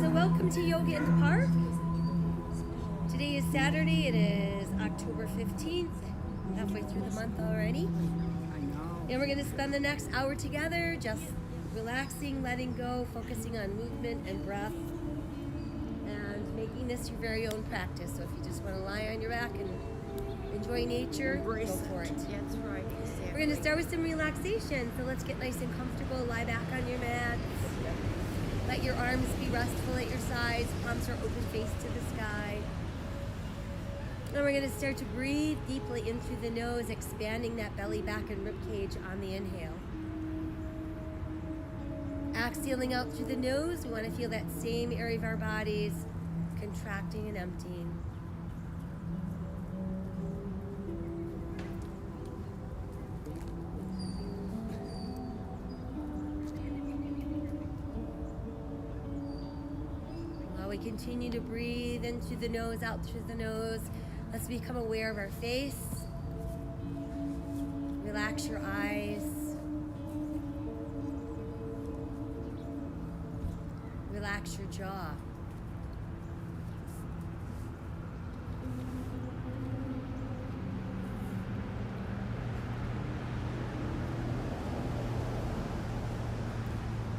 So welcome to Yoga in the Park. Today is Saturday. It is October 15th, halfway through the month already. And we're going to spend the next hour together just relaxing, letting go, focusing on movement and breath, and making this your very own practice. So if you just want to lie on your back and enjoy nature, go for it. That's right. Exactly. We're going to start with some relaxation. So let's get nice and comfortable. Lie back on your mat. Let your arms be restful at your sides. Palms are open, face to the sky. And we're going to start to breathe deeply in through the nose, expanding that belly, back, and rib cage on the inhale. Exhaling out through the nose, we want to feel that same area of our bodies contracting and emptying. While we continue to breathe in through the nose, out through the nose, let's become aware of our face. Relax your eyes. Relax your jaw.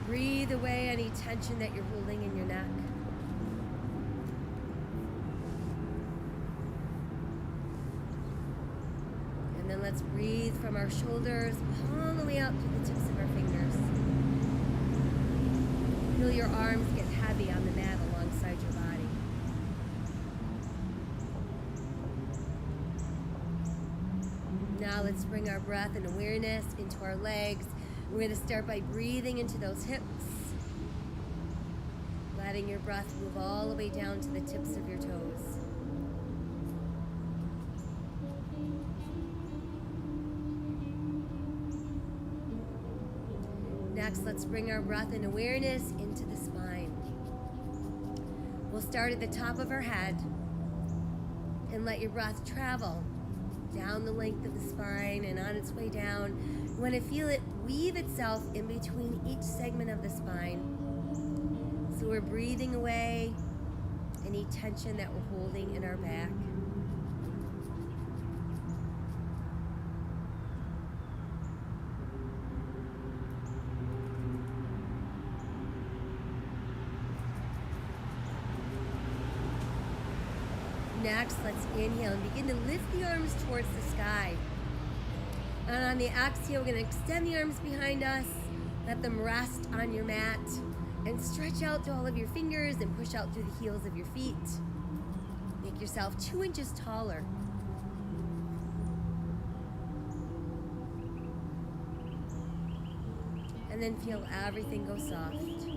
Breathe away any tension that you're holding in your neck. And then let's breathe from our shoulders all the way out to the tips of our fingers. Feel your arms get heavy on the mat alongside your body. Now let's bring our breath and awareness into our legs. We're going to start by breathing into those hips, letting your breath move all the way down to the tips of your toes. Next, let's bring our breath and awareness into the spine. We'll start at the top of our head and let your breath travel down the length of the spine and on its way down. You want to feel it weave itself in between each segment of the spine. So we're breathing away any tension that we're holding in our back. Next, let's inhale and begin to lift the arms towards the sky. And on the exhale, we're going to extend the arms behind us, let them rest on your mat, and stretch out to all of your fingers and push out through the heels of your feet. Make yourself 2 inches taller. And then feel everything go soft.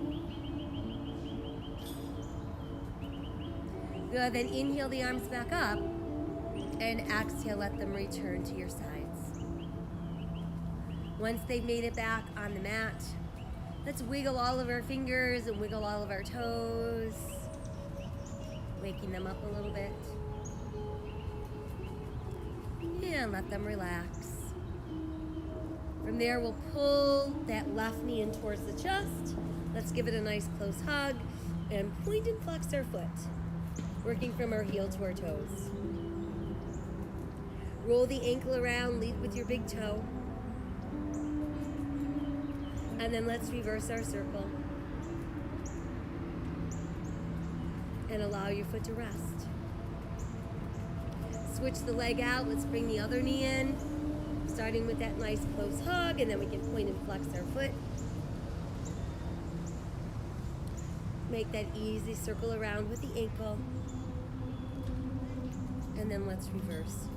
Good, then inhale the arms back up, and exhale, let them return to your sides. Once they've made it back on the mat, let's wiggle all of our fingers and wiggle all of our toes, waking them up a little bit. And let them relax. From there, we'll pull that left knee in towards the chest. Let's give it a nice close hug and point and flex our foot, working from our heel to our toes. Roll the ankle around, lead with your big toe. And then let's reverse our circle. And allow your foot to rest. Switch the leg out, let's bring the other knee in, starting with that nice close hug, and then we can point and flex our foot. Make that easy circle around with the ankle. And then let's reverse.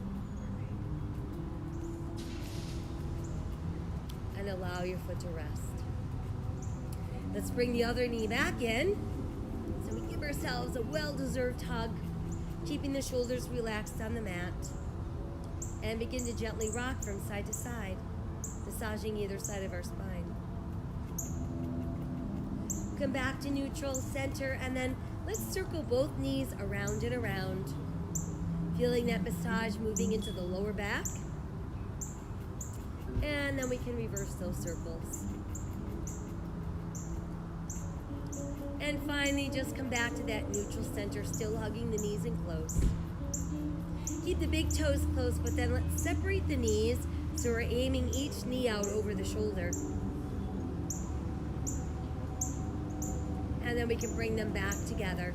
And allow your foot to rest. Let's bring the other knee back in. So we give ourselves a well-deserved hug, keeping the shoulders relaxed on the mat. And begin to gently rock from side to side, massaging either side of our spine. Come back to neutral, center, and then let's circle both knees around and around. Feeling that massage moving into the lower back. And then we can reverse those circles. And finally, just come back to that neutral center, still hugging the knees in close. Keep the big toes close, but then let's separate the knees so we're aiming each knee out over the shoulder. And then we can bring them back together.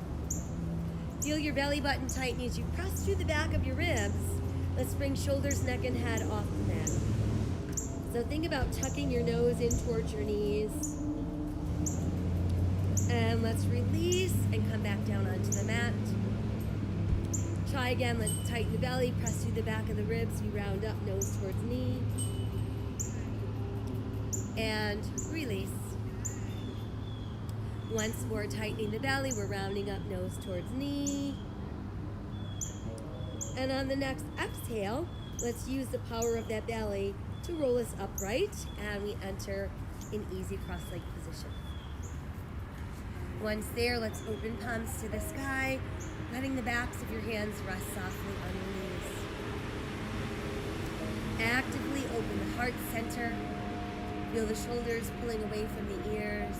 Feel your belly button tighten as you press through the back of your ribs. Let's bring shoulders, neck, and head off the mat. So think about tucking your nose in towards your knees. And let's release and come back down onto the mat. Try again. Let's tighten the belly, press through the back of the ribs. We round up, nose towards knee. And release. Once more, tightening the belly, we're rounding up, nose towards knee. And on the next exhale, let's use the power of that belly to roll us upright, and we enter an easy cross-leg position. Once there, let's open palms to the sky, letting the backs of your hands rest softly on your knees. Actively open the heart center. Feel the shoulders pulling away from the ears.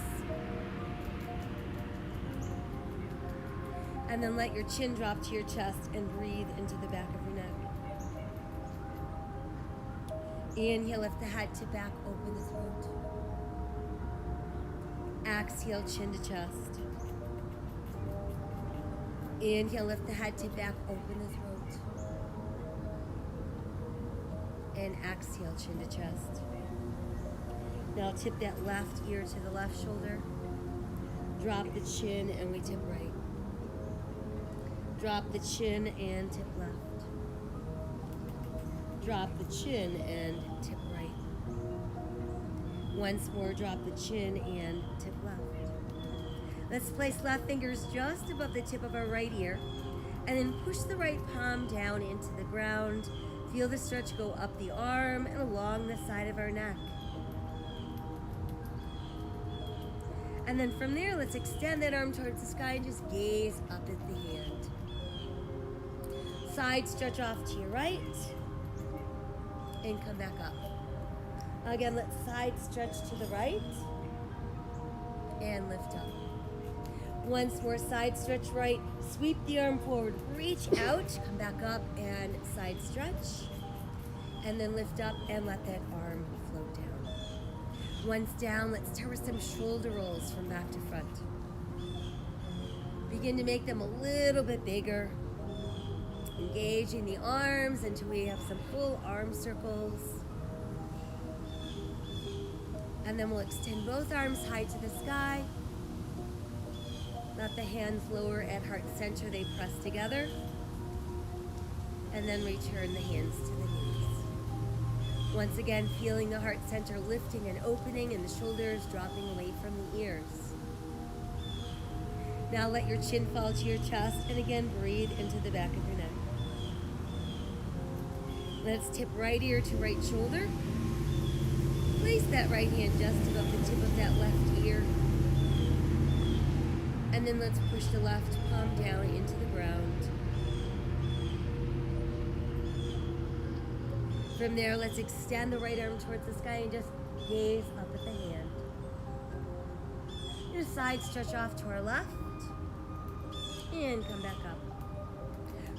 And then let your chin drop to your chest and breathe into the back of your neck. Inhale, lift the head, tip back, open the throat. Exhale, chin to chest. Inhale, lift the head, tip back, open the throat. And exhale, chin to chest. Now tip that left ear to the left shoulder. Drop the chin and we tip right. Drop the chin and tip left. Drop the chin and tip right. Once more, drop the chin and tip left. Let's place left fingers just above the tip of our right ear, and then push the right palm down into the ground. Feel the stretch go up the arm and along the side of our neck. And then from there, let's extend that arm towards the sky and just gaze up at the hand. Side stretch off to your right and come back up. Again, let's side stretch to the right and lift up. Once more, side stretch right, sweep the arm forward, reach out, come back up and side stretch, and then lift up and let that arm float down. Once down, let's turn some shoulder rolls from back to front. Begin to make them a little bit bigger. Engaging the arms until we have some full arm circles. And then we'll extend both arms high to the sky. Let the hands lower at heart center, they press together. And then return the hands to the knees. Once again, feeling the heart center lifting and opening and the shoulders dropping away from the ears. Now let your chin fall to your chest and again breathe into the back of your neck. Let's tip right ear to right shoulder. Place that right hand just above the tip of that left ear. And then let's push the left palm down into the ground. From there, let's extend the right arm towards the sky and just gaze up at the hand. Just side stretch off to our left and come back up.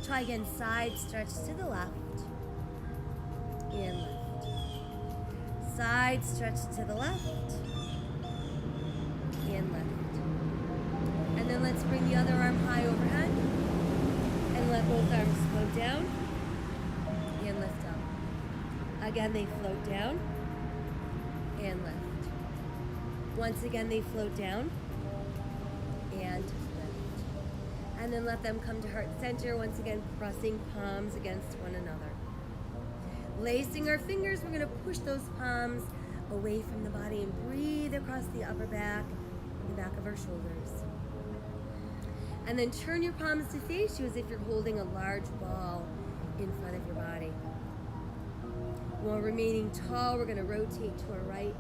Try again, side stretch to the left and lift. Side stretch to the left and lift. And then let's bring the other arm high overhead and let both arms float down and lift up. Again, they float down and lift. Once again, they float down and lift. And then let them come to heart center, once again pressing palms against one another. Lacing our fingers, we're going to push those palms away from the body and breathe across the upper back and the back of our shoulders. And then turn your palms to face you as if you're holding a large ball in front of your body. While remaining tall, we're going to rotate to our right.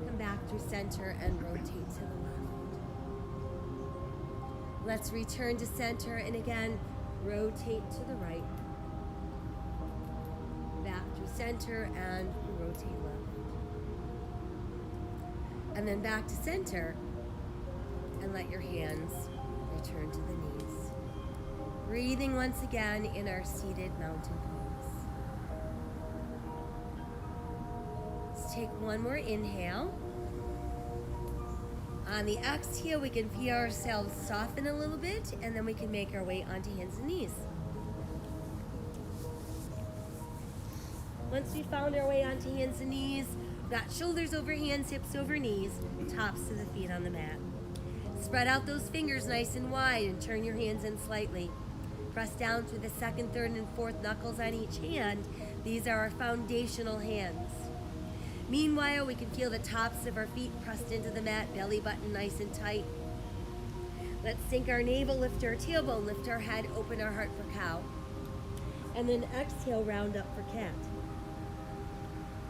Come back through center and rotate to the left. Let's return to center and again, rotate to the right. Back through center and rotate left. And then back to center. And let your hands return to the knees. Breathing once again in our seated mountain pose. Let's take one more inhale. On the exhale, we can feel ourselves soften a little bit, and then we can make our way onto hands and knees. Once we found our way onto hands and knees, we've got shoulders over hands, hips over knees, tops to the feet on the mat. Spread out those fingers nice and wide and turn your hands in slightly. Press down through the second, third, and fourth knuckles on each hand. These are our foundational hands. Meanwhile, we can feel the tops of our feet pressed into the mat, belly button nice and tight. Let's sink our navel, lift our tailbone, lift our head, open our heart for cow. And then exhale, round up for cat.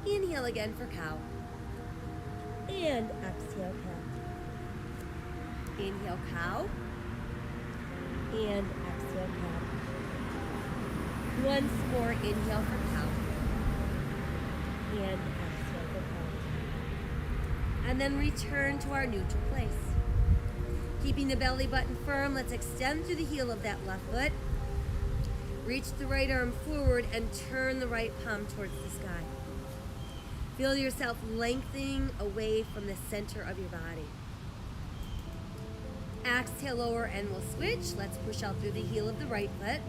Inhale again for cow. And exhale, cat. Inhale, cow. And exhale, cat. Once more, inhale for cow. And exhale for cat. And then return to our neutral place. Keeping the belly button firm, let's extend through the heel of that left foot. Reach the right arm forward and turn the right palm towards the sky. Feel yourself lengthening away from the center of your body. Exhale, lower, and we'll switch. Let's push out through the heel of the right foot.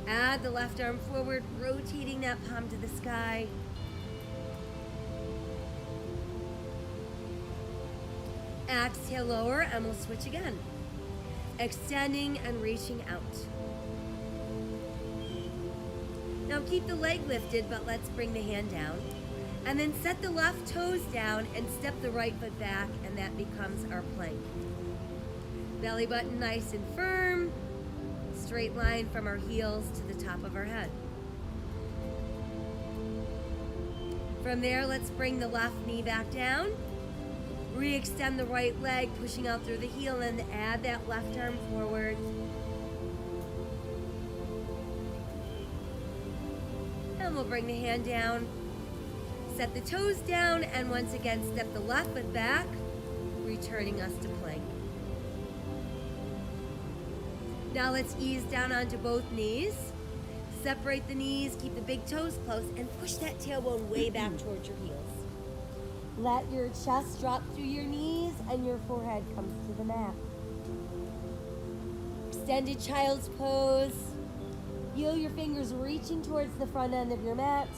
Add the left arm forward, rotating that palm to the sky. Exhale, lower, and we'll switch again. Extending and reaching out. Now keep the leg lifted, but let's bring the hand down. And then set the left toes down and step the right foot back, and that becomes our plank. Belly button nice and firm. Straight line from our heels to the top of our head. From there, let's bring the left knee back down. Re-extend the right leg, pushing out through the heel, and add that left arm forward. And we'll bring the hand down. Set the toes down, and once again, step the left foot back, returning us to plank. Now let's ease down onto both knees. Separate the knees, keep the big toes close, and push that tailbone way back towards your heels. Let your chest drop through your knees and your forehead comes to the mat. Extended child's pose. Feel your fingers reaching towards the front end of your mat.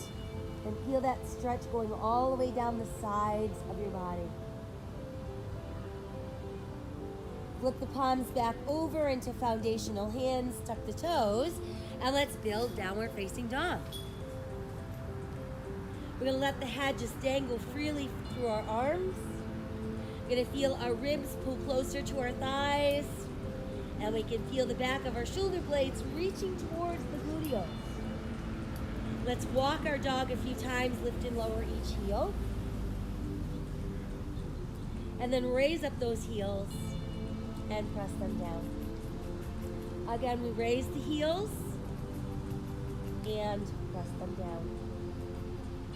And feel that stretch going all the way down the sides of your body. Flip the palms back over into foundational hands, tuck the toes, and let's build downward facing dog. We're gonna let the head just dangle freely through our arms. We're gonna feel our ribs pull closer to our thighs, and we can feel the back of our shoulder blades reaching towards the gluteals. Let's walk our dog a few times, lift and lower each heel. And then raise up those heels and press them down. Again, we raise the heels and press them down.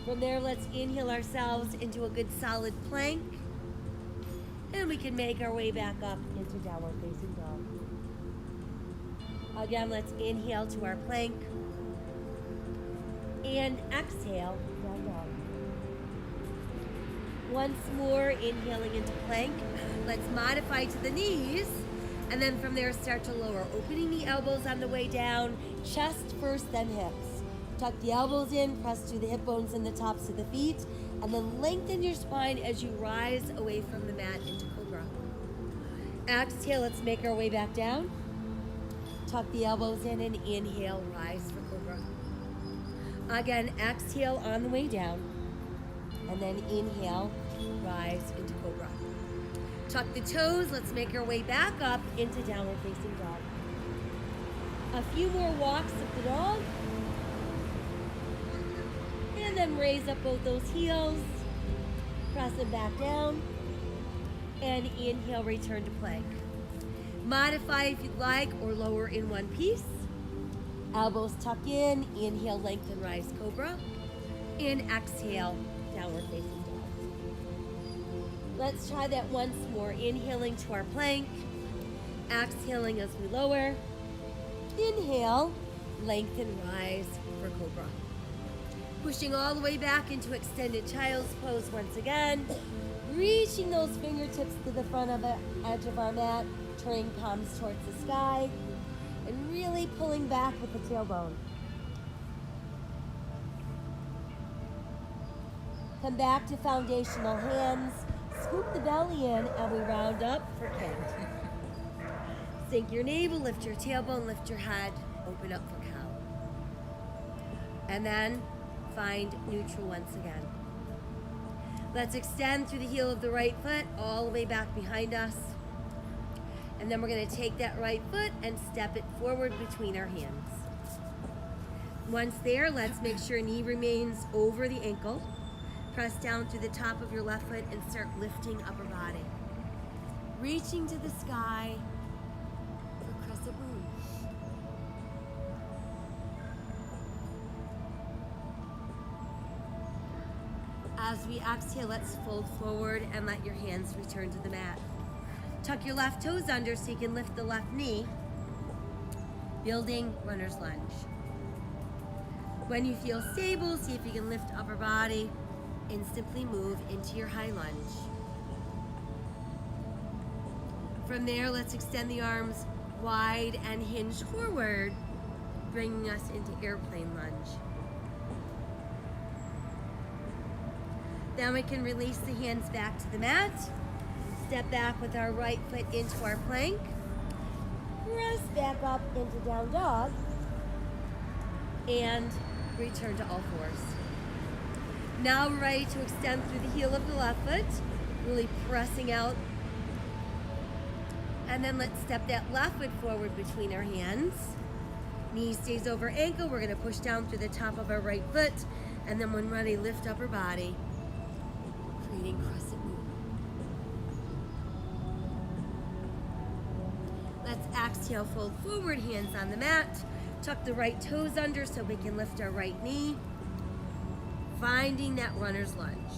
From there, let's inhale ourselves into a good solid plank. And we can make our way back up into downward facing dog. Again, let's inhale to our plank. And exhale, down dog. Once more, inhaling into plank. Let's modify to the knees. And then from there, start to lower. Opening the elbows on the way down. Chest first, then hips. Tuck the elbows in, press through the hip bones and the tops of the feet. And then lengthen your spine as you rise away from the mat into Cobra. Exhale, let's make our way back down. Tuck the elbows in and inhale, rise for Cobra. Again, exhale on the way down, and then inhale, rise into Cobra. Tuck the toes, let's make our way back up into downward facing dog. A few more walks of the dog, and then raise up both those heels, press them back down, and inhale, return to plank. Modify if you'd like, or lower in one piece. Elbows tuck in, inhale, lengthen, rise, Cobra. And exhale, downward facing dog. Let's try that once more. Inhaling to our plank. Exhaling as we lower. Inhale, lengthen, rise for cobra. Pushing all the way back into extended child's pose once again. Reaching those fingertips to the front of the edge of our mat, turning palms towards the sky, and really pulling back with the tailbone. Come back to foundational hands. Scoop the belly in, and we round up for king. Sink your navel, lift your tailbone, lift your head, open up for cow. And then find neutral once again. Let's extend through the heel of the right foot all the way back behind us. And then we're going to take that right foot and step it forward between our hands. Once there, let's make sure knee remains over the ankle. Press down through the top of your left foot and start lifting upper body. Reaching to the sky for crescent moon. As we exhale, let's fold forward and let your hands return to the mat. Tuck your left toes under so you can lift the left knee. Building runner's lunge. When you feel stable, see if you can lift upper body and simply move into your high lunge. From there, let's extend the arms wide and hinge forward, bringing us into airplane lunge. Then we can release the hands back to the mat. Step back with our right foot into our plank. Press back up into down dog. And return to all fours. Now we're ready to extend through the heel of the left foot, really pressing out. And then let's step that left foot forward between our hands. Knee stays over ankle. We're going to push down through the top of our right foot. And then when ready, lift upper body, creating crescent moon. Let's exhale, fold forward, hands on the mat. Tuck the right toes under so we can lift our right knee. Finding that runner's lunge.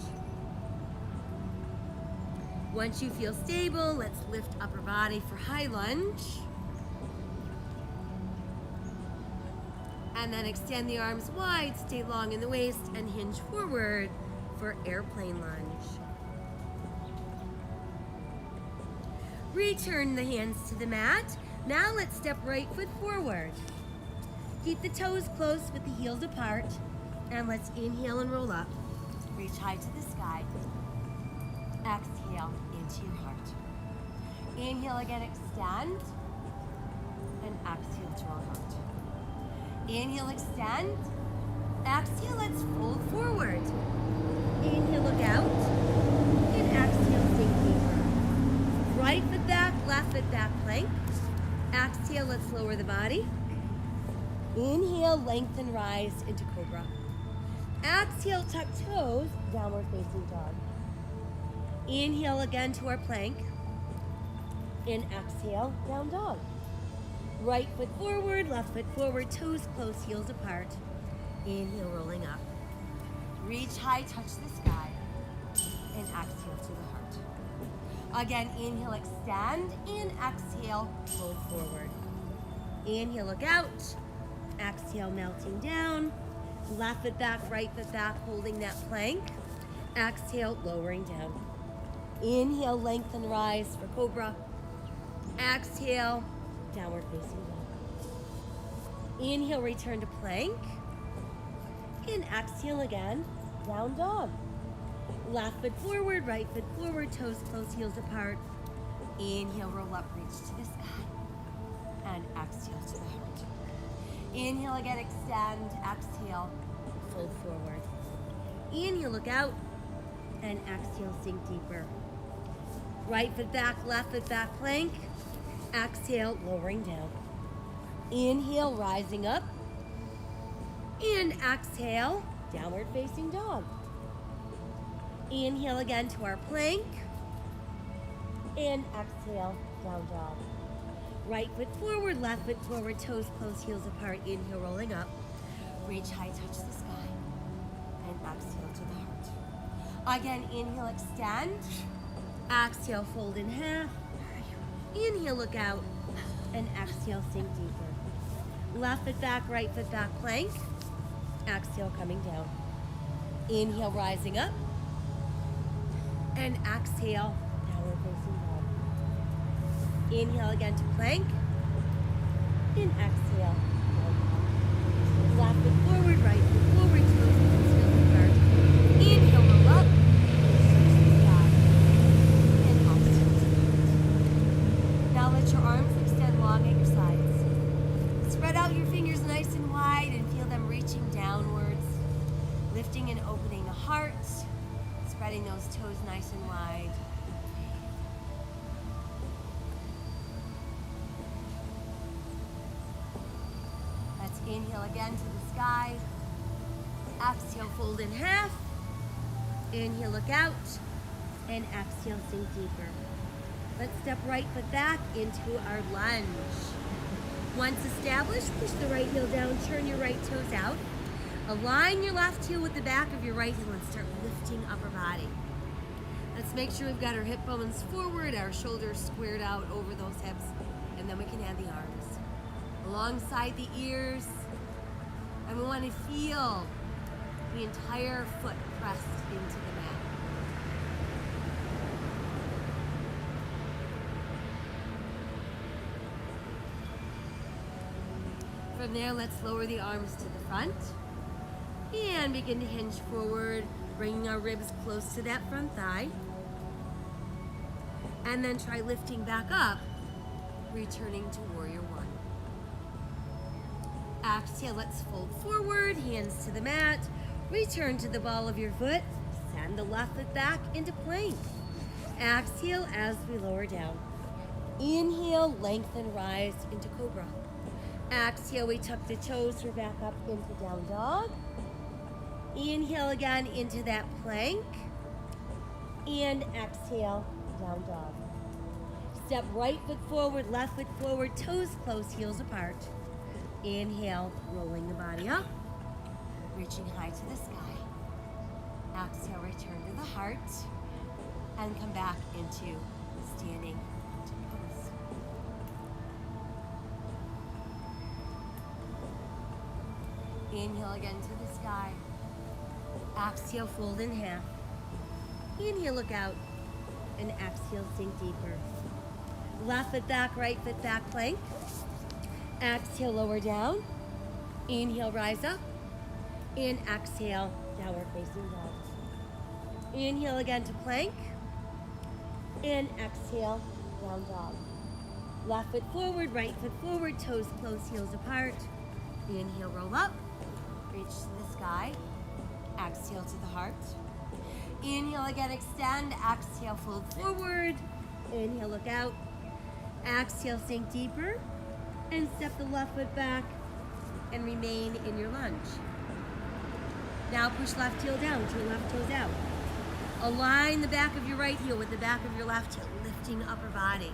Once you feel stable, let's lift upper body for high lunge. And then extend the arms wide, stay long in the waist, and hinge forward for airplane lunge. Return the hands to the mat. Now let's step right foot forward. Keep the toes close with the heels apart. And let's inhale and roll up. Reach high to the sky. Exhale into your heart. Inhale again, extend. And exhale to our heart. Inhale, extend. Exhale, let's fold forward. Inhale, look out. And exhale, sink deeper. Right foot back, left foot back plank. Exhale, let's lower the body. Inhale, lengthen, rise into cobra. Exhale, tuck toes, downward facing dog. Inhale again to our plank. And exhale, down dog. Right foot forward, left foot forward, toes close, heels apart. Inhale, rolling up. Reach high, touch the sky. And exhale to the heart. Again, inhale, extend, and exhale, fold forward. Inhale, look out. Exhale, melting down. Left foot back, right foot back, holding that plank. Exhale, lowering down. Inhale, lengthen, rise for cobra. Exhale, downward facing dog. Inhale, return to plank. And exhale again, down dog. Left foot forward, right foot forward, toes close, heels apart. Inhale, roll up, reach to the sky. And exhale to the heart. Inhale again, extend, exhale, fold forward. Inhale, look out, and exhale, sink deeper. Right foot back, left foot back plank. Exhale, lowering down. Inhale, rising up. And exhale, downward facing dog. Inhale again to our plank. And exhale, down dog. Right foot forward, left foot forward, toes close, heels apart. Inhale, rolling up. Reach high, touch the sky. And exhale to the heart. Again, inhale, extend. Exhale, fold in half. Inhale, look out. And exhale, sink deeper. Left foot back, right foot back, plank. Exhale, coming down. Inhale, rising up. And exhale, downward facing dog. Inhale again to plank. And exhale, down dog. Left foot forward, right foot forward, toes and heels apart. Inhale, roll up. And exhale to lift. Now let your arms extend long at your sides. Spread out your fingers nice and wide and feel them reaching downwards. Lifting and opening the heart. Spreading those toes nice and wide. Let's inhale again to the sky. Exhale, fold in half. Inhale, look out. And exhale, sink deeper. Let's step right foot back into our lunge. Once established, push the right heel down, turn your right toes out. Align your left heel with the back of your right heel and start lifting upper body. Let's make sure we've got our hip bones forward, our shoulders squared out over those hips, and then we can add the arms. Alongside the ears, and we want to feel the entire foot pressed into the mat. From there, let's lower the arms to the front and begin to hinge forward, bringing our ribs close to that front thigh. And then try lifting back up, returning to warrior one. Exhale, let's fold forward, hands to the mat, return to the ball of your foot, send the left foot back into plank. Exhale as we lower down. Inhale, lengthen, rise into cobra. Exhale, we tuck the toes, we're back up into down dog. Inhale again into that plank. And exhale, down dog. Step right foot forward, left foot forward, toes close, heels apart. Inhale, rolling the body up, reaching high to the sky. Exhale, return to the heart, and come back into standing pose. Inhale again to the sky. Exhale, fold in half. Inhale, look out. And exhale, sink deeper. Left foot back, right foot back, plank. Exhale, lower down. Inhale, rise up. And exhale, downward facing dog. Inhale again to plank. And exhale, down dog. Left foot forward, right foot forward, toes close, heels apart. Inhale, roll up. Reach to the sky. Exhale to the heart. Inhale again, extend. Exhale, fold forward. Inhale, look out. Exhale, sink deeper. And step the left foot back and remain in your lunge. Now push left heel down, two left toes out. Align the back of your right heel with the back of your left heel, lifting upper body.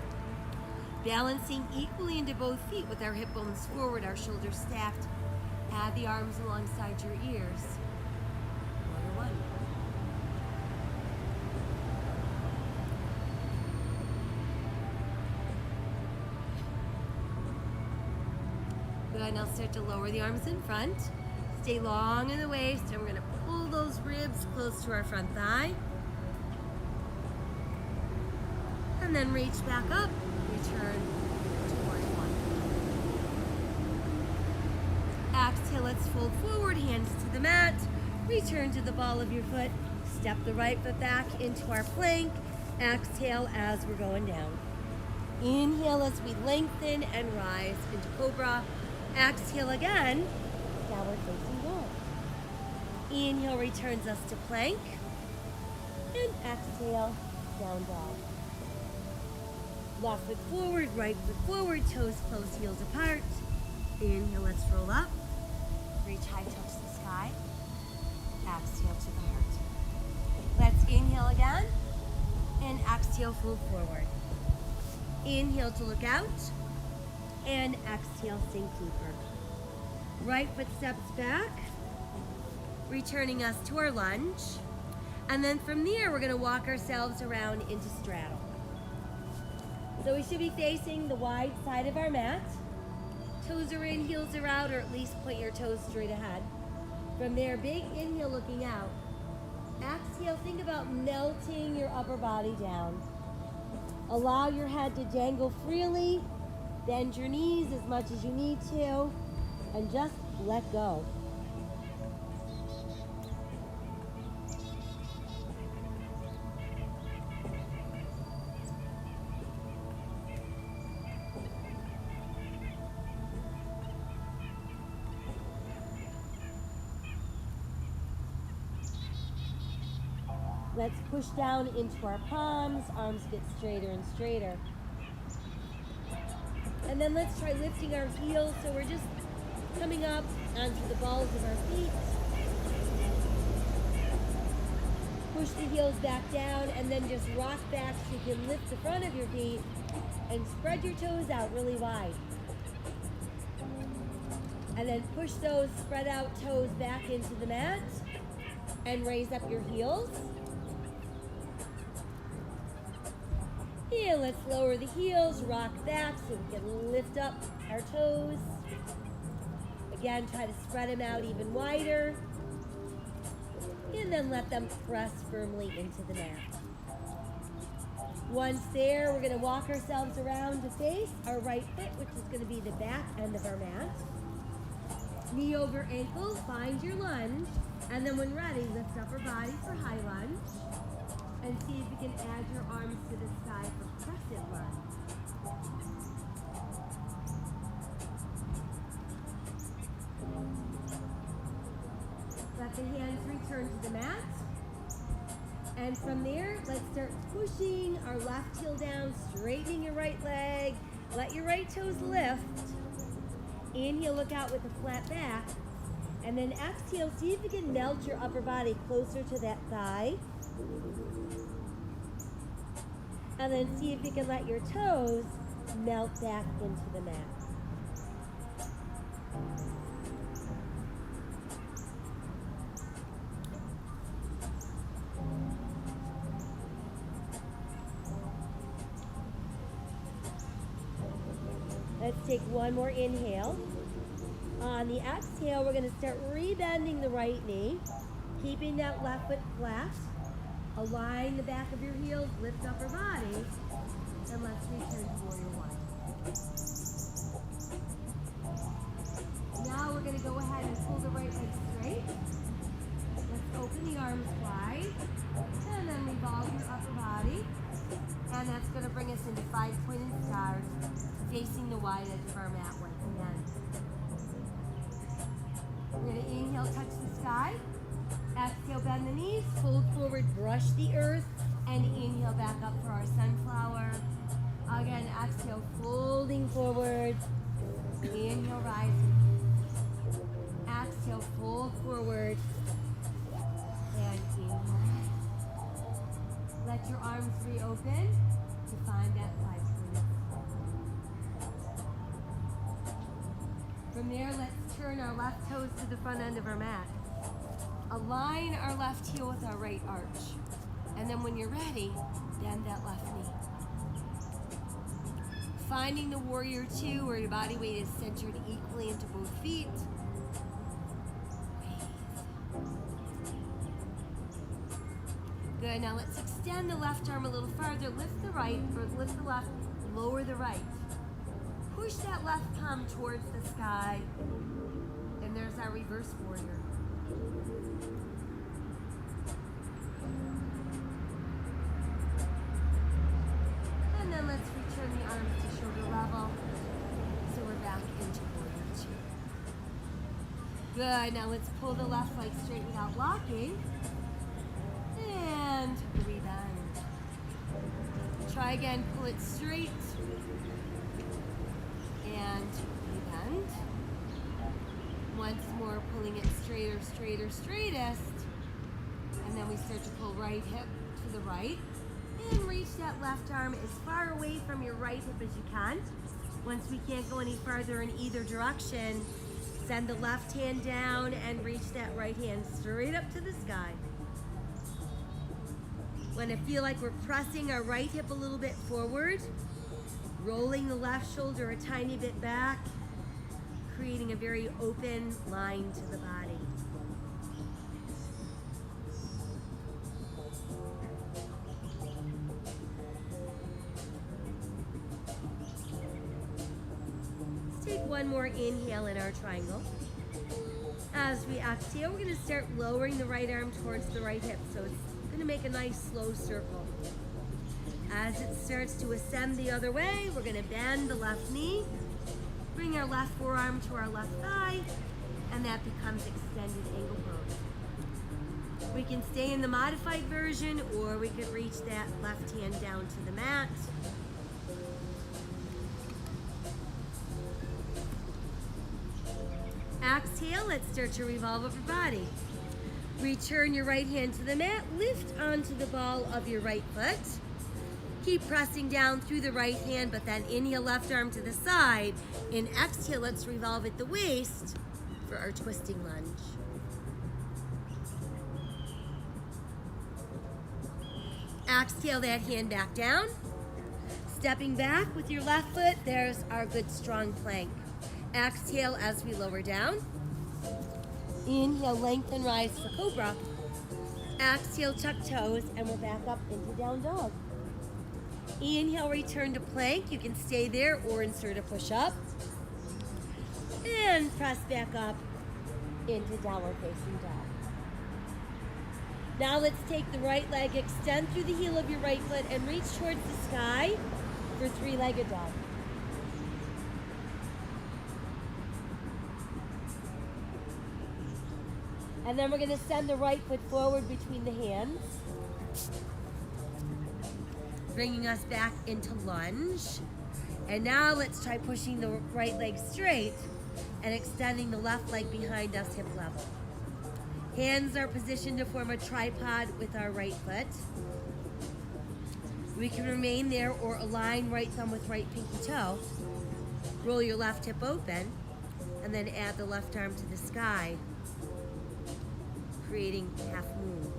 Balancing equally into both feet with our hip bones forward, our shoulders stacked. Add the arms alongside your ears. Warrior one. Good, now start to lower the arms in front. Stay long in the waist, and we're gonna pull those ribs close to our front thigh. And then reach back up, return to warrior one. Exhale, let's fold forward, hands to the mat. Return to the ball of your foot. Step the right foot back into our plank. Exhale as we're going down. Inhale as we lengthen and rise into cobra. Exhale again, downward facing dog. Inhale returns us to plank. And exhale, down dog. Left foot forward, right foot forward, toes close, heels apart. Inhale, let's roll up. Reach high, touch the sky. Exhale to the heart. Let's inhale again. And exhale, fold forward. Inhale to look out. And exhale, sink deeper. Right foot steps back, returning us to our lunge. And then from there, we're gonna walk ourselves around into straddle. So we should be facing the wide side of our mat. Toes are in, heels are out, or at least point your toes straight ahead. From there, big inhale looking out. Exhale, think about melting your upper body down. Allow your head to dangle freely. Bend your knees as much as you need to. And just let go. Let's push down into our palms, arms get straighter and straighter. And then let's try lifting our heels so we're just coming up onto the balls of our feet. Push the heels back down and then just rock back so you can lift the front of your feet and spread your toes out really wide. And then push those spread out toes back into the mat and raise up your heels. And let's lower the heels, rock back so we can lift up our toes. Again, try to spread them out even wider. And then let them press firmly into the mat. Once there, we're going to walk ourselves around to face our right foot, which is going to be the back end of our mat. Knee over ankle, find your lunge. And then when ready, lift upper body for high lunge. And see if you can add your arms to the side for crescent lunge. Let the hands return to the mat. And from there, let's start pushing our left heel down, straightening your right leg. Let your right toes lift. Inhale, look out with a flat back. And then exhale, see if you can melt your upper body closer to that thigh. And then see if you can let your toes melt back into the mat. Let's take one more inhale. On the exhale, we're going to start rebending the right knee, keeping that left foot flat. Align the back of your heels, lift upper body, and let's return to warrior one. Now we're going to go ahead and pull the right leg straight. Let's open the arms wide, and then revolve your upper body. And that's going to bring us into 5-pointed stars, facing the wide edge of our mat once again. We're going to inhale, touch the sky. Exhale, bend the knees, fold forward, brush the earth, and inhale back up for our sunflower. Again, exhale, folding forward. Inhale, rising. Exhale, fold forward. And inhale. Let your arms reopen to find that 5-point. From there, let's turn our left toes to the front end of our mat. Align our left heel with our right arch. And then when you're ready, bend that left knee. Finding the warrior two, where your body weight is centered equally into both feet. Good, now let's extend the left arm a little farther. Lift the right, or lift the left, lower the right. Push that left palm towards the sky. And there's our reverse warrior. And then let's return the arms to shoulder level. So we're back into warrior two. Good, now let's pull the left leg straight without locking. And rebend. Try again, pull it straight. And rebend. Once more, pulling it straighter, straighter, straightest. And then we start to pull right hip to the right. And reach that left arm as far away from your right hip as you can. Once we can't go any farther in either direction, send the left hand down and reach that right hand straight up to the sky. We're gonna feel like we're pressing our right hip a little bit forward, rolling the left shoulder a tiny bit back, creating a very open line to the body. Let's take one more inhale in our triangle. As we exhale, we're going to start lowering the right arm towards the right hip, so it's going to make a nice slow circle. As it starts to ascend the other way, we're going to bend the left knee, bring our left forearm to our left thigh, and that becomes extended ankle pose. We can stay in the modified version, or we could reach that left hand down to the mat. Exhale, let's start to revolve up your body. Return your right hand to the mat, lift onto the ball of your right foot. Keep pressing down through the right hand, but then inhale left arm to the side. In exhale, let's revolve at the waist for our twisting lunge. Exhale that hand back down. Stepping back with your left foot, there's our good strong plank. Exhale as we lower down. Inhale, lengthen, rise for cobra. Exhale, tuck toes, and we'll back up into down dog. Inhale, return to plank. You can stay there or insert a push-up. And press back up into downward facing dog. Now let's take the right leg, extend through the heel of your right foot, and reach towards the sky for three-legged dog. And then we're going to send the right foot forward between the hands, bringing us back into lunge. And now let's try pushing the right leg straight and extending the left leg behind us, hip level. Hands are positioned to form a tripod with our right foot. We can remain there or align right thumb with right pinky toe. Roll your left hip open and then add the left arm to the sky, creating half moon.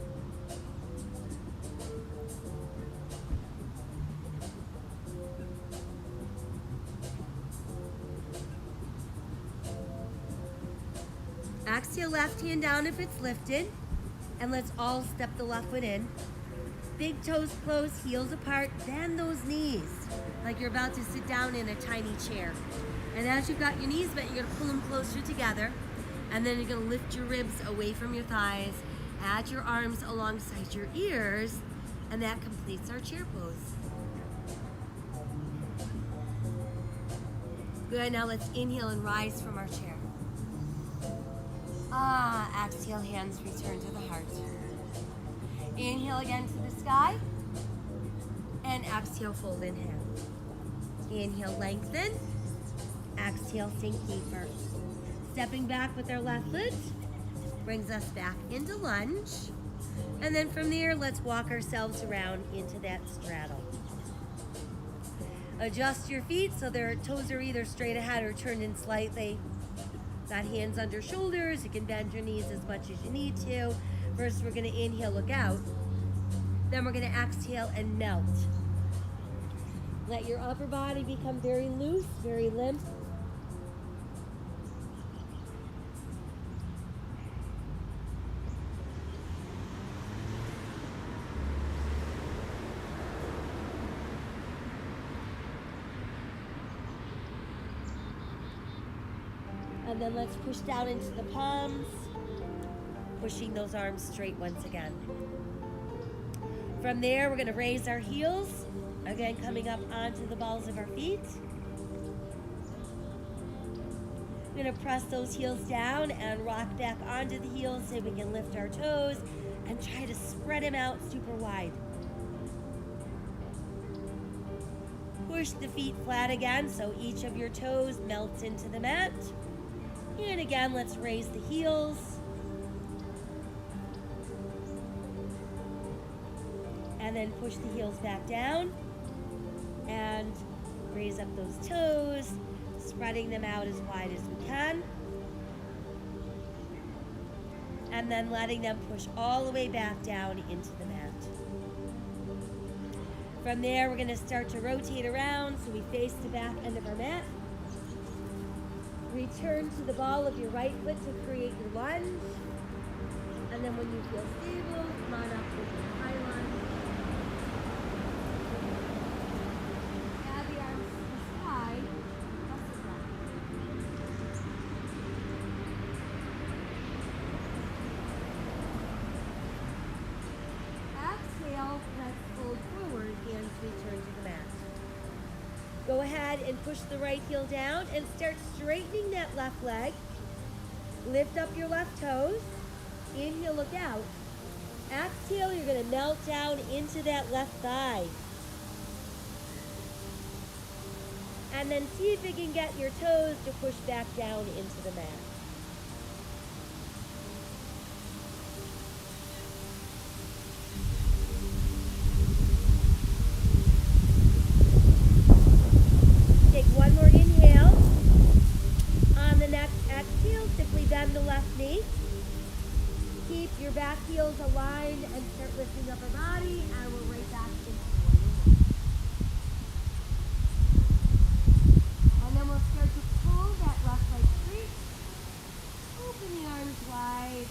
Exhale, left hand down if it's lifted, and let's all step the left foot in. Big toes close, heels apart, bend those knees like you're about to sit down in a tiny chair. And as you've got your knees bent, you're gonna pull them closer together, and then you're gonna lift your ribs away from your thighs, add your arms alongside your ears, and that completes our chair pose. Good, now let's inhale and rise from our chair. Exhale, hands return to the heart. Inhale again to the sky, and exhale, fold in half. Inhale, lengthen. Exhale, sink deeper. Stepping back with our left foot brings us back into lunge. And then from there, let's walk ourselves around into that straddle. Adjust your feet so their toes are either straight ahead or turned in slightly. Got hands under shoulders. You can bend your knees as much as you need to. First, we're going to inhale, look out. Then we're going to exhale and melt. Let your upper body become very loose, very limp. And then let's push down into the palms, pushing those arms straight once again. From there, we're going to raise our heels, again coming up onto the balls of our feet. We're going to press those heels down and rock back onto the heels so we can lift our toes and try to spread them out super wide. Push the feet flat again so each of your toes melts into the mat. And again, let's raise the heels. And then push the heels back down. And raise up those toes, spreading them out as wide as we can. And then letting them push all the way back down into the mat. From there, we're gonna start to rotate around so we face the back end of our mat. Return to the ball of your right foot to create your lunge. And then when you feel stable, come on up with your high lunge. Add the arms to the side. Press it down. Exhale, let's fold forward, hands return to the mat. Go ahead and push the right heel down and start straightening that left leg. Lift up your left toes. Inhale, look out. Exhale, you're going to melt down into that left thigh. And then see if you can get your toes to push back down into the mat. Take one more inhale. On the next exhale, simply bend the left knee. Keep your back heels aligned and start lifting up our body, and we're right back into warrior one. And then we'll start to pull that left leg straight. Open the arms wide.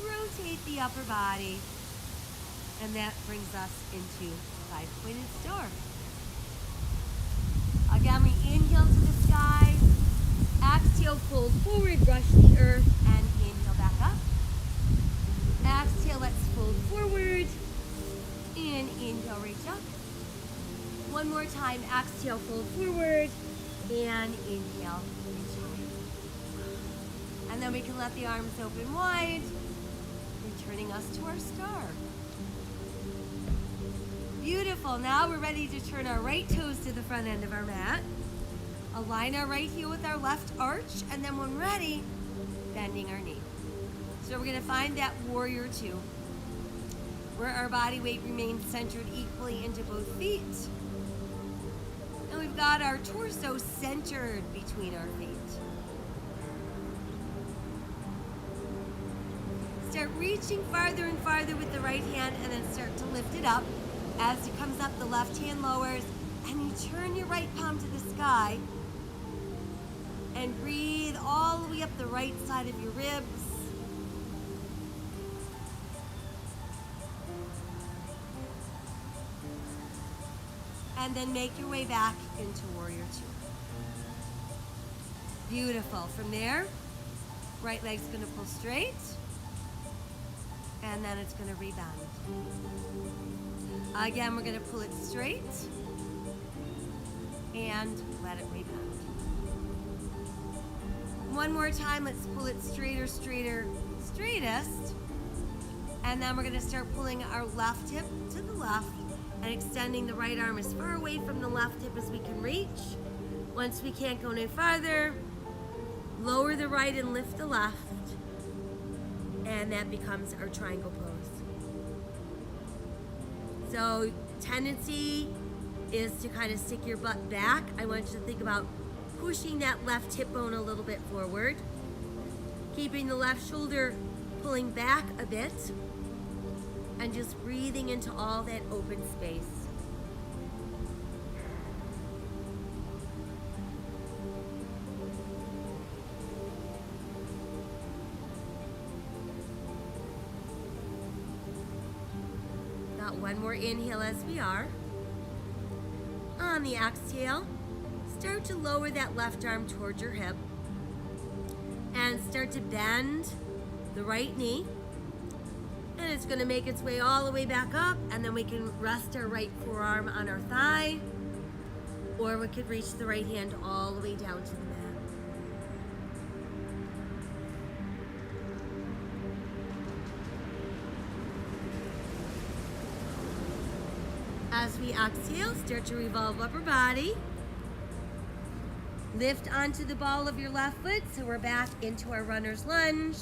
Rotate the upper body. And that brings us into five-pointed star. Again, we inhale to the sky. Exhale, fold forward, brush the earth, and inhale back up. Exhale, let's fold forward. And inhale, reach up. One more time, exhale, fold forward. And inhale, reach up. And then we can let the arms open wide, returning us to our star. Beautiful. Now we're ready to turn our right toes to the front end of our mat. Align our right heel with our left arch, and then when ready, bending our knee. So we're going to find that warrior two, where our body weight remains centered equally into both feet. And we've got our torso centered between our feet. Start reaching farther and farther with the right hand, and then start to lift it up. As it comes up, the left hand lowers, and you turn your right palm to the sky. And breathe all the way up the right side of your ribs. And then make your way back into warrior two. Beautiful. From there, right leg's gonna pull straight. And then it's gonna rebound. Again, we're gonna pull it straight. And let it rebound. One more time, let's pull it straighter, straighter, straightest. And then we're gonna start pulling our left hip to the left and extending the right arm as far away from the left hip as we can reach. Once we can't go any farther, lower the right and lift the left. And that becomes our triangle pose. So tendency is to kind of stick your butt back. I want you to think about pushing that left hip bone a little bit forward, keeping the left shoulder pulling back a bit, and just breathing into all that open space. Got one more inhale as we are. On the exhale, start to lower that left arm towards your hip and start to bend the right knee. And it's going to make its way all the way back up, and then we can rest our right forearm on our thigh, or we could reach the right hand all the way down to the mat. As we exhale, start to revolve upper body. Lift onto the ball of your left foot, so we're back into our runner's lunge.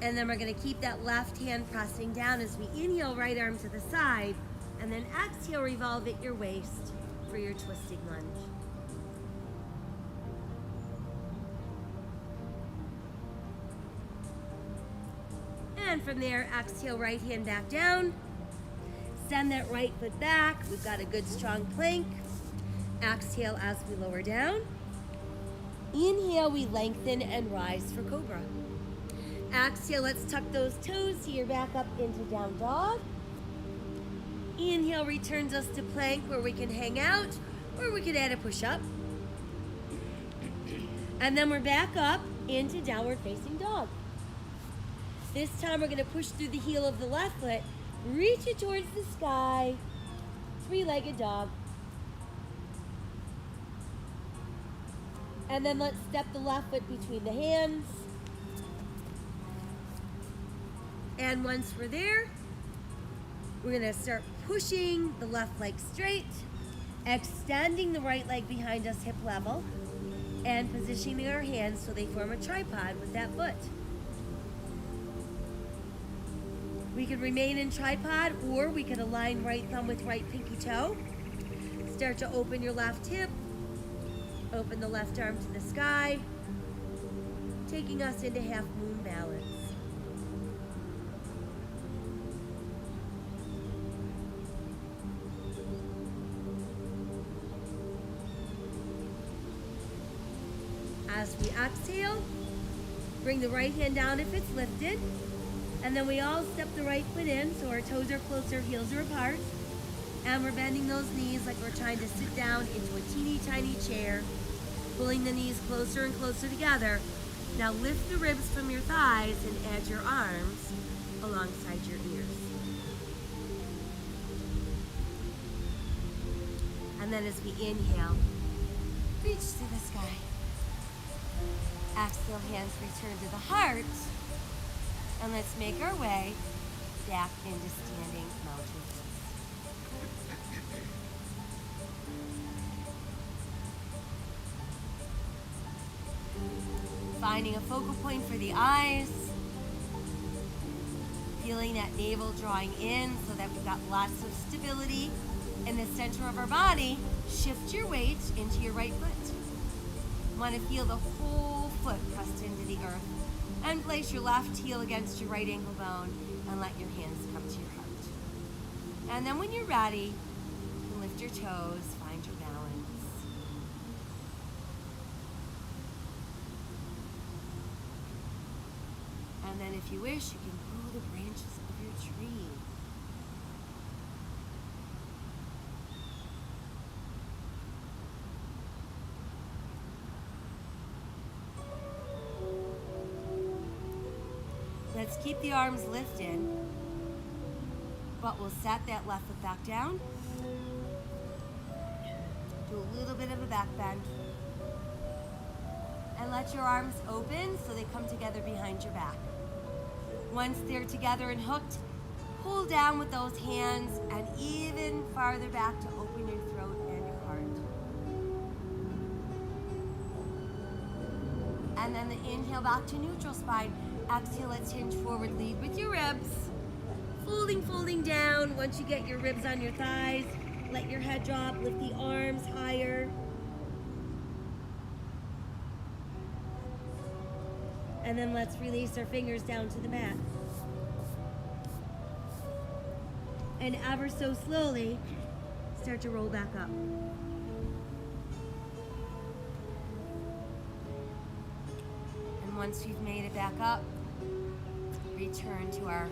And then we're gonna keep that left hand pressing down as we inhale, right arm to the side, and then exhale, revolve at your waist for your twisting lunge. And from there, exhale, right hand back down. Send that right foot back. We've got a good strong plank. Exhale as we lower down. Inhale, we lengthen and rise for cobra. Exhale, let's tuck those toes here back up into down dog. Inhale returns us to plank where we can hang out or we could add a push-up. And then we're back up into downward facing dog. This time we're going to push through the heel of the left foot, reach it towards the sky, three-legged dog. And then let's step the left foot between the hands. And once we're there, we're gonna start pushing the left leg straight, extending the right leg behind us hip level, and positioning our hands so they form a tripod with that foot. We could remain in tripod, or we could align right thumb with right pinky toe. Start to open your left hip, open the left arm to the sky, taking us into half moon balance. As we exhale, bring the right hand down if it's lifted, and then we all step the right foot in so our toes are closer, heels are apart, and we're bending those knees like we're trying to sit down into a teeny tiny chair, pulling the knees closer and closer together. Now lift the ribs from your thighs and add your arms alongside your ears. And then as we inhale, reach to the sky. Exhale, hands return to the heart. And let's make our way back into standing mountain pose. Finding a focal point for the eyes. Feeling that navel drawing in so that we've got lots of stability in the center of our body. Shift your weight into your right foot. Want to feel the whole foot pressed into the earth. And place your left heel against your right ankle bone and let your hands come to your heart. And then when you're ready, you can lift your toes, find your balance. And then if you wish, you can pull the branches of your tree. Let's keep the arms lifted, but we'll set that left foot back down. Do a little bit of a back bend. And let your arms open so they come together behind your back. Once they're together and hooked, pull down with those hands and even farther back to open your throat and your heart. And then the inhale back to neutral spine. Exhale, let's hinge forward, lead with your ribs. Folding down. Once you get your ribs on your thighs, let your head drop, lift the arms higher. And then let's release our fingers down to the mat. And ever so slowly, start to roll back up. And once you've made it back up, return to our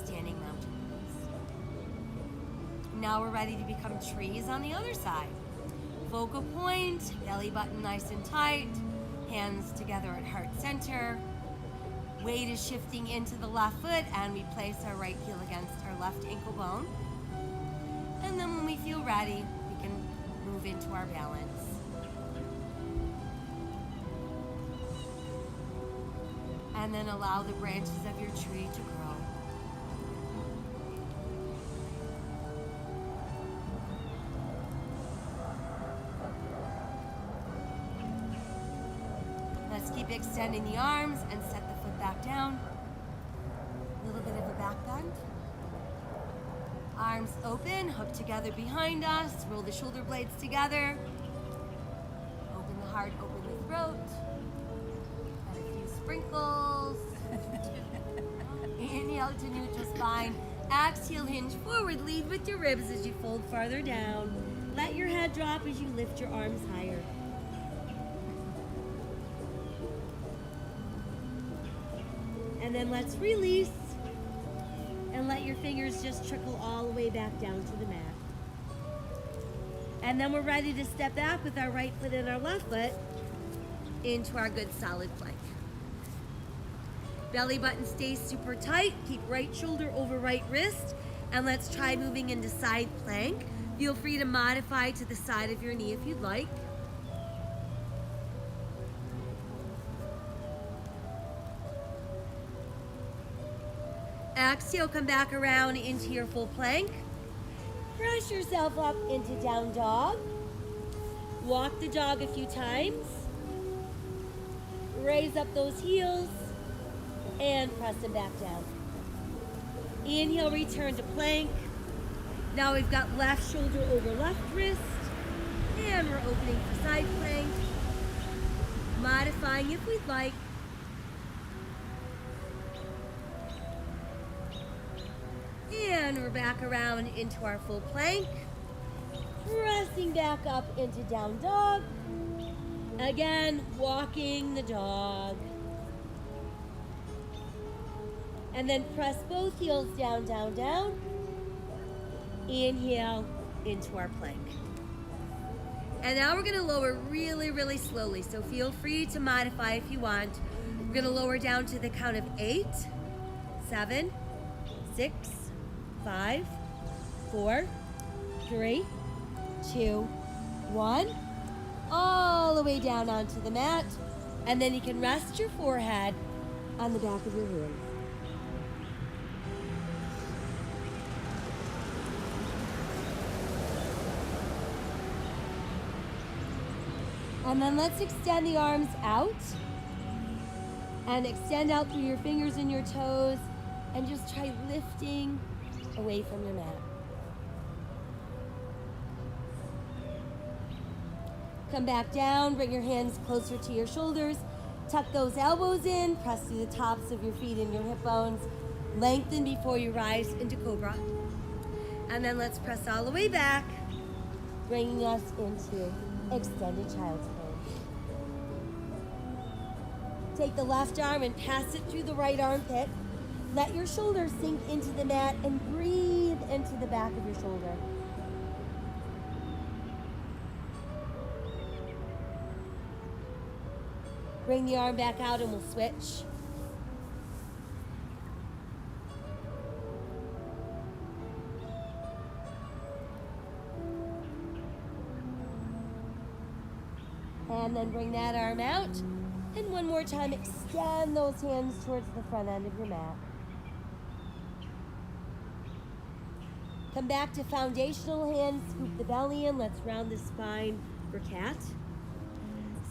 standing mountain pose. Now we're ready to become trees on the other side. Focal point, belly button nice and tight, hands together at heart center. Weight is shifting into the left foot and we place our right heel against our left ankle bone. And then when we feel ready, we can move into our balance. And then allow the branches of your tree to grow. Let's keep extending the arms and set the foot back down. A little bit of a back bend. Arms open, hook together behind us. Roll the shoulder blades together. Open the heart, open the throat. Sprinkles. Inhale to neutral spine. Exhale, hinge forward, lead with your ribs as you fold farther down. Let your head drop as you lift your arms higher. And then let's release and let your fingers just trickle all the way back down to the mat. And then we're ready to step back with our right foot and our left foot into our good solid plank. Belly button stays super tight. Keep right shoulder over right wrist. And let's try moving into side plank. Feel free to modify to the side of your knee if you'd like. Exhale, come back around into your full plank. Press yourself up into down dog. Walk the dog a few times. Raise up those heels and press them back down. Inhale, return to plank. Now we've got left shoulder over left wrist, and we're opening for side plank. Modifying if we'd like. And we're back around into our full plank. Pressing back up into down dog. Again, walking the dog. And then press both heels down, down, down. Inhale into our plank. And now we're gonna lower really, really slowly. So feel free to modify if you want. We're gonna lower down to the count of 8, 7, 6, 5, 4, 3, 2, 1. All the way down onto the mat. And then you can rest your forehead on the back of your hands. And then let's extend the arms out. And extend out through your fingers and your toes. And just try lifting away from your mat. Come back down, bring your hands closer to your shoulders. Tuck those elbows in, press through the tops of your feet and your hip bones. Lengthen before you rise into Cobra. And then let's press all the way back, bringing us into extended child's pose. Take the left arm and pass it through the right armpit. Let your shoulders sink into the mat and breathe into the back of your shoulder. Bring the arm back out and we'll switch. And then bring that arm out. And one more time, extend those hands towards the front end of your mat. Come back to foundational hands, scoop the belly in. Let's round the spine for cat.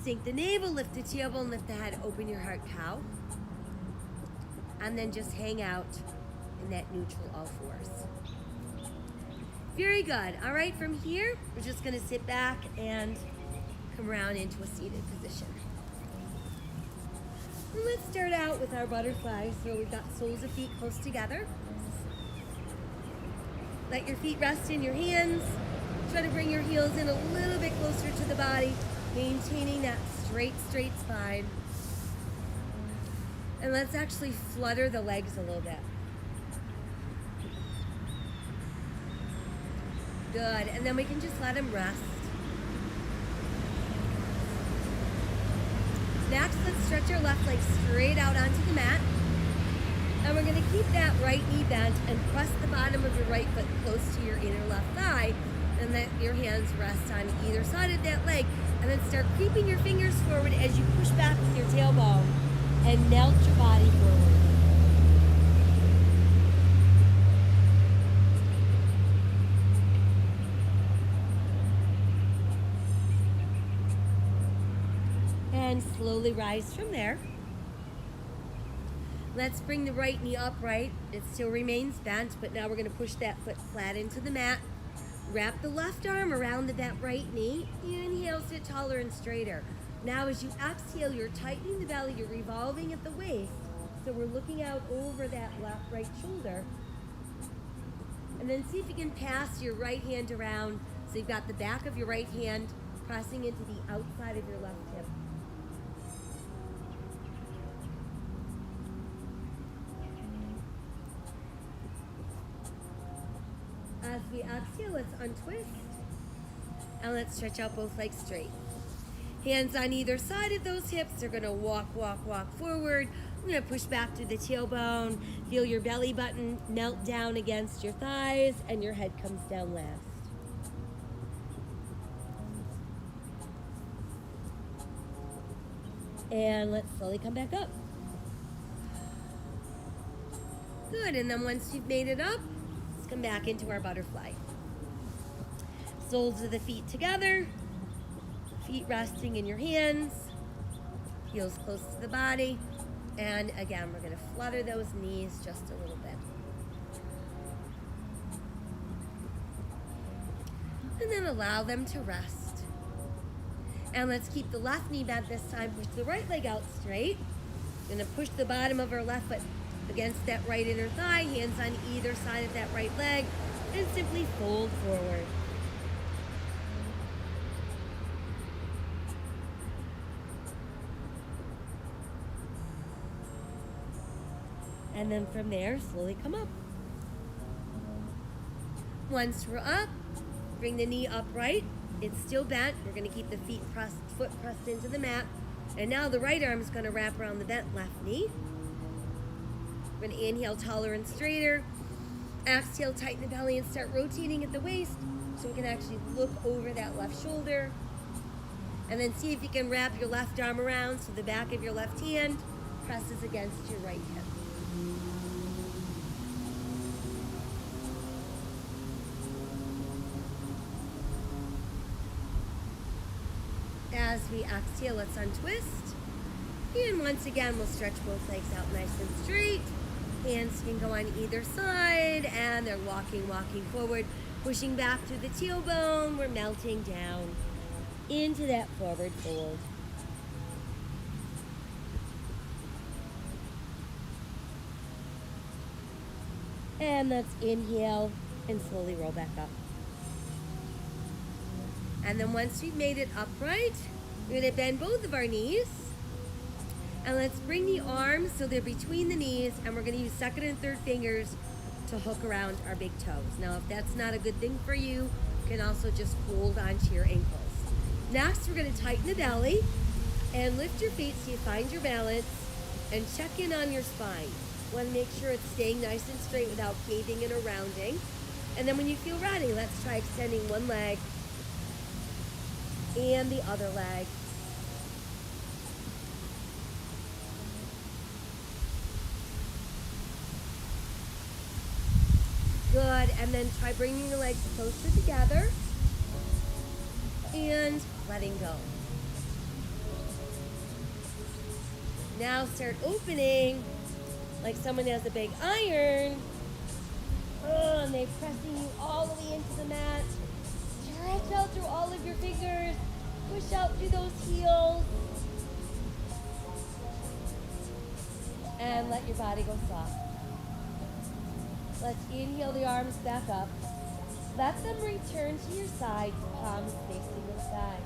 Sink the navel, lift the tailbone, lift the head, open your heart, cow. And then just hang out in that neutral all fours. Very good. All right, from here, we're just gonna sit back and come around into a seated position. And let's start out with our butterfly. So we've got soles of feet close together. Let your feet rest in your hands. Try to bring your heels in a little bit closer to the body, maintaining that straight spine. And let's actually flutter the legs a little bit. Good, and then we can just let them rest. Next, let's stretch our left leg straight out onto the mat. And we're gonna keep that right knee bent and press the bottom of your right foot close to your inner left thigh, and let your hands rest on either side of that leg. And then start creeping your fingers forward as you push back with your tailbone and melt your body forward. And slowly rise from there. Let's bring the right knee upright. It still remains bent, but now we're gonna push that foot flat into the mat. Wrap the left arm around that right knee. Inhale, sit taller and straighter. Now as you exhale, you're tightening the belly, you're revolving at the waist. So we're looking out over that right shoulder. And then see if you can pass your right hand around so you've got the back of your right hand pressing into the outside of your left hip. As we exhale, let's untwist. And let's stretch out both legs straight. Hands on either side of those hips. They're going to walk, walk, walk forward. We're going to push back through the tailbone. Feel your belly button melt down against your thighs, and your head comes down last. And let's slowly come back up. Good, and then once you've made it up, let's come back into our butterfly. Soles of the feet together. Feet resting in your hands, heels close to the body, and again, we're going to flutter those knees just a little bit. And then allow them to rest. And let's keep the left knee bent this time. Push the right leg out straight. We're going to push the bottom of our left foot against that right inner thigh, hands on either side of that right leg, and simply fold forward. And then from there, slowly come up. Once we're up, bring the knee upright. It's still bent. We're going to keep the foot pressed into the mat. And now the right arm is going to wrap around the bent left knee. We're going to inhale taller and straighter. Exhale, tighten the belly and start rotating at the waist so we can actually look over that left shoulder. And then see if you can wrap your left arm around so the back of your left hand presses against your right hip. As we exhale, let's untwist. And once again, we'll stretch both legs out nice and straight. Hands can go on either side, and they're walking forward, pushing back through the tailbone. We're melting down into that forward fold. And let's inhale and slowly roll back up. And then once we've made it upright, we're going to bend both of our knees. And let's bring the arms so they're between the knees, and we're going to use second and third fingers to hook around our big toes. Now, if that's not a good thing for you, you can also just hold onto your ankles. Next, we're going to tighten the belly and lift your feet so you find your balance, and check in on your spine. You want to make sure it's staying nice and straight without caving in or rounding. And then when you feel ready, let's try extending one leg and the other leg. Good, and then try bringing the legs closer together and letting go. Now start opening like someone has a big iron. Oh, and they're pressing you all the way into the mat. Stretch out through all of your fingers. Push out through those heels. And let your body go soft. Let's inhale the arms back up. Let them return to your sides, palms facing the sky.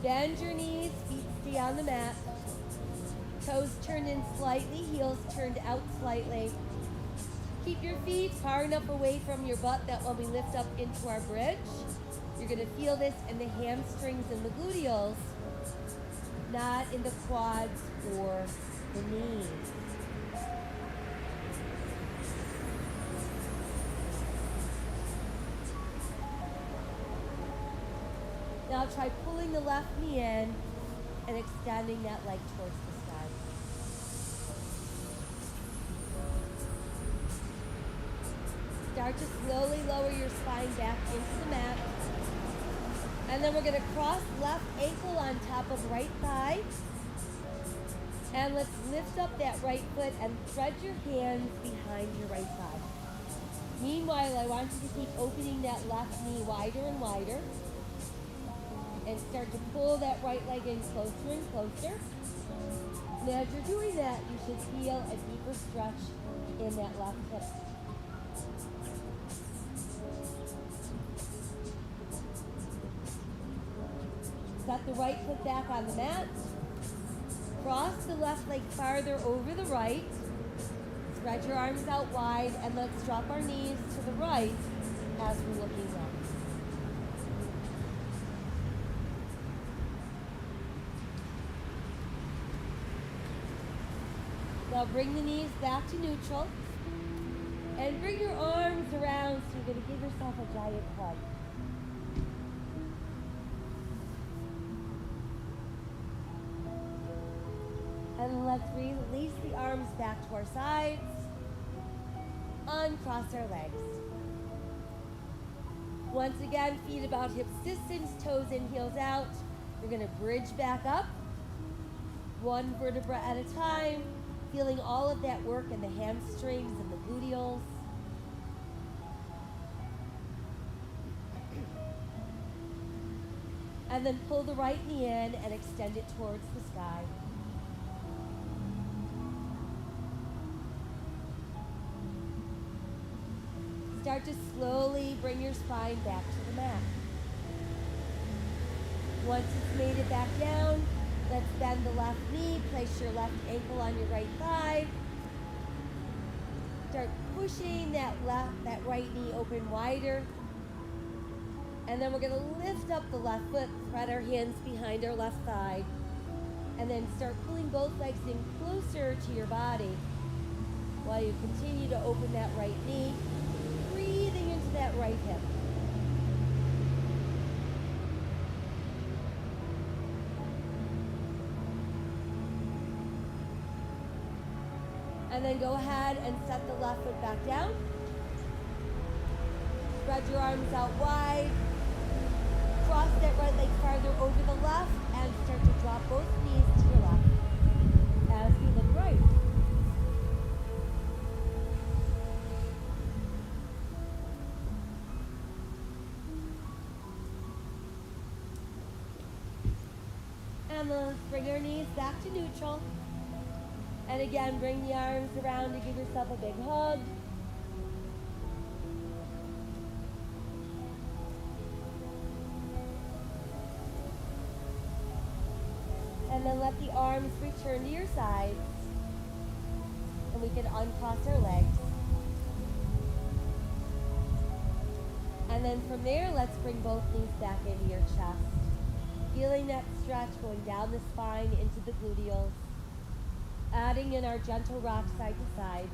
Bend your knees, feet stay on the mat. Toes turned in slightly, heels turned out slightly. Keep your feet far enough away from your butt that when we lift up into our bridge, you're going to feel this in the hamstrings and the gluteals, not in the quads or the knees. Now try pulling the left knee in and extending that leg towards the sky. Start to slowly lower your spine back into the mat. And then we're going to cross left ankle on top of right thigh. And let's lift up that right foot and thread your hands behind your right thigh. Meanwhile, I want you to keep opening that left knee wider and wider. And start to pull that right leg in closer and closer. And as you're doing that, you should feel a deeper stretch in that left hip. set the right foot back on the mat. Cross the left leg farther over the right. Spread your arms out wide, and let's drop our knees to the right as we're looking up. Now bring the knees back to neutral. And bring your arms around so you're going to give yourself a giant hug. And let's release the arms back to our sides. Uncross our legs. Once again, feet about hips distance, toes in, heels out. We're going to bridge back up. One vertebra at a time. Feeling all of that work in the hamstrings and the gluteals. And then pull the right knee in and extend it towards the sky. Start to slowly bring your spine back to the mat. Once it's made it back down, let's bend the left knee, place your left ankle on your right thigh. Start pushing that right knee open wider. And then we're going to lift up the left foot, thread our hands behind our left thigh, and then start pulling both legs in closer to your body while you continue to open that right knee, breathing into that right hip. And then go ahead and set the left foot back down. Spread your arms out wide. Cross that right leg farther over the left and start to drop both knees to your left as you look right. And let's bring our knees back to neutral. And again, bring the arms around to give yourself a big hug. And then let the arms return to your sides. And we can uncross our legs. And then from there, let's bring both knees back into your chest. Feeling that stretch going down the spine into the gluteals. Adding in our gentle rock side to side.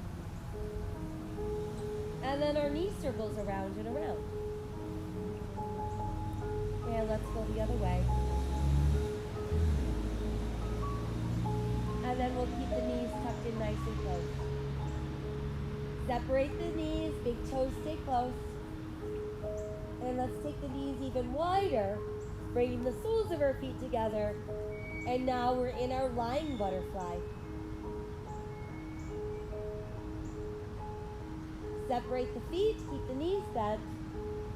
And then our knee circles around and around. And let's go the other way. And then we'll keep the knees tucked in nice and close. Separate the knees, big toes stay close. And let's take the knees even wider, bringing the soles of our feet together. And now we're in our lying butterfly. Separate the feet, keep the knees bent.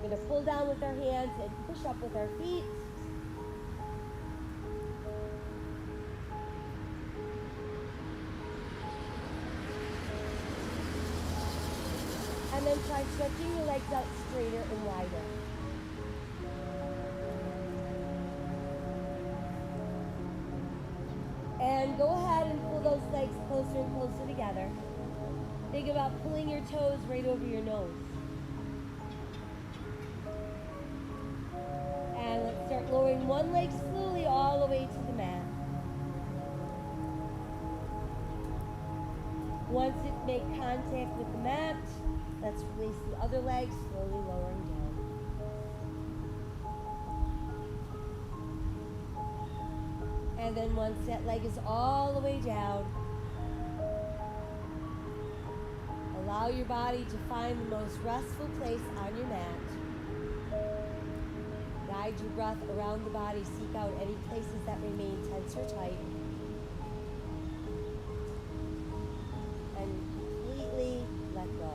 We're going to pull down with our hands and push up with our feet. And then try stretching your legs out straighter and wider. And go ahead and pull those legs closer and closer together. Think about pulling your toes right over your nose. And let's start lowering one leg slowly all the way to the mat. Once it makes contact with the mat, let's release the other leg, slowly lowering down. And then once that leg is all the way down, allow your body to find the most restful place on your mat. Guide your breath around the body. Seek out any places that remain tense or tight. And completely let go.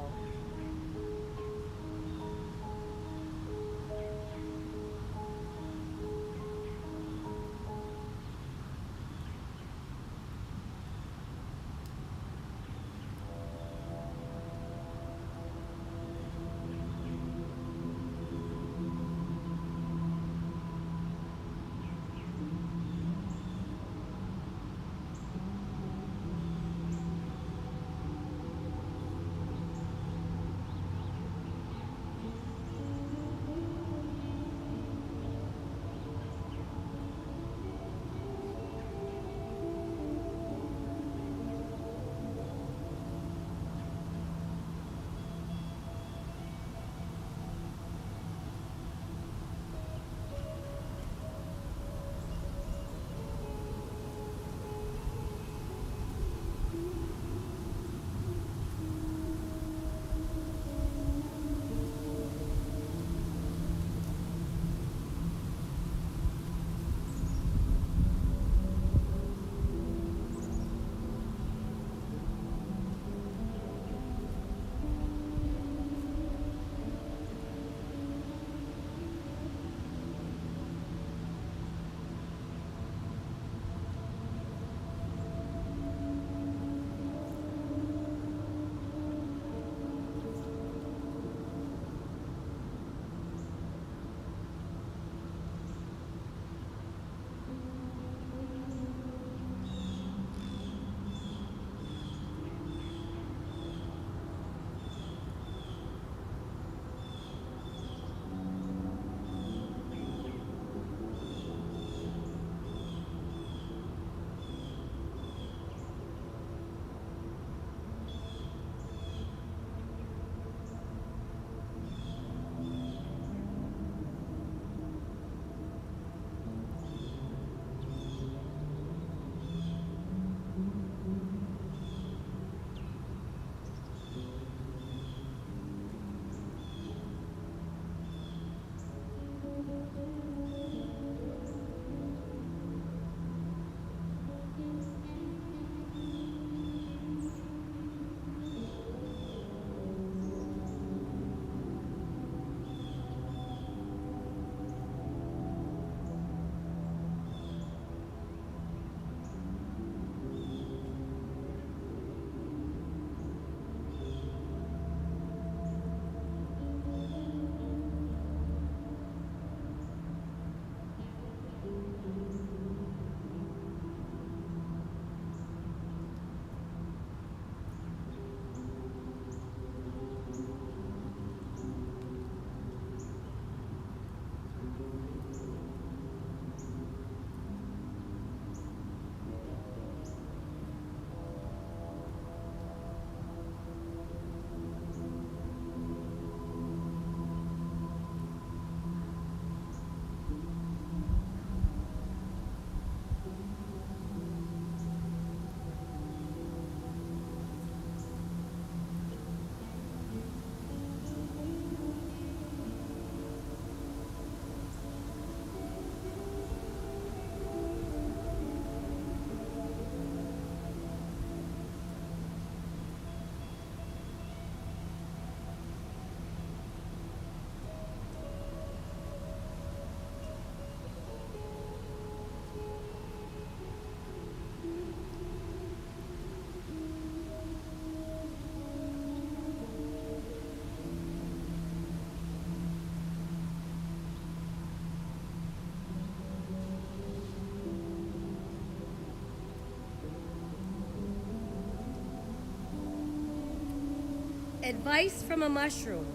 Advice from a mushroom.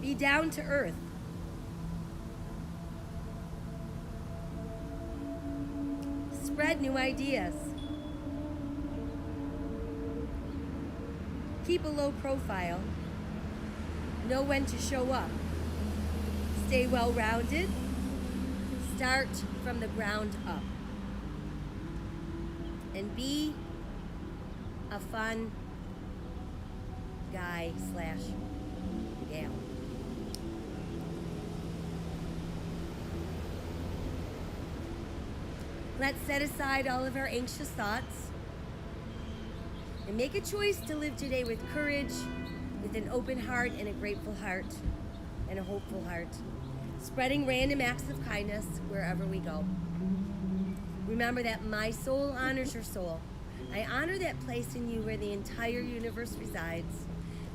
Be down to earth. Spread new ideas. Keep a low profile. Know when to show up. Stay well-rounded. Start from the ground up. And be a fun guy / gal. Let's set aside all of our anxious thoughts and make a choice to live today with courage, with an open heart and a grateful heart and a hopeful heart, spreading random acts of kindness wherever we go. Remember that my soul honors your soul. I honor that place in you where the entire universe resides.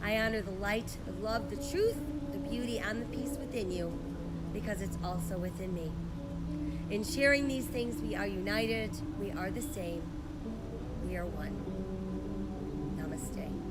I honor the light, the love, the truth, the beauty, and the peace within you, because it's also within me. In sharing these things, we are united, we are the same, we are one. Namaste.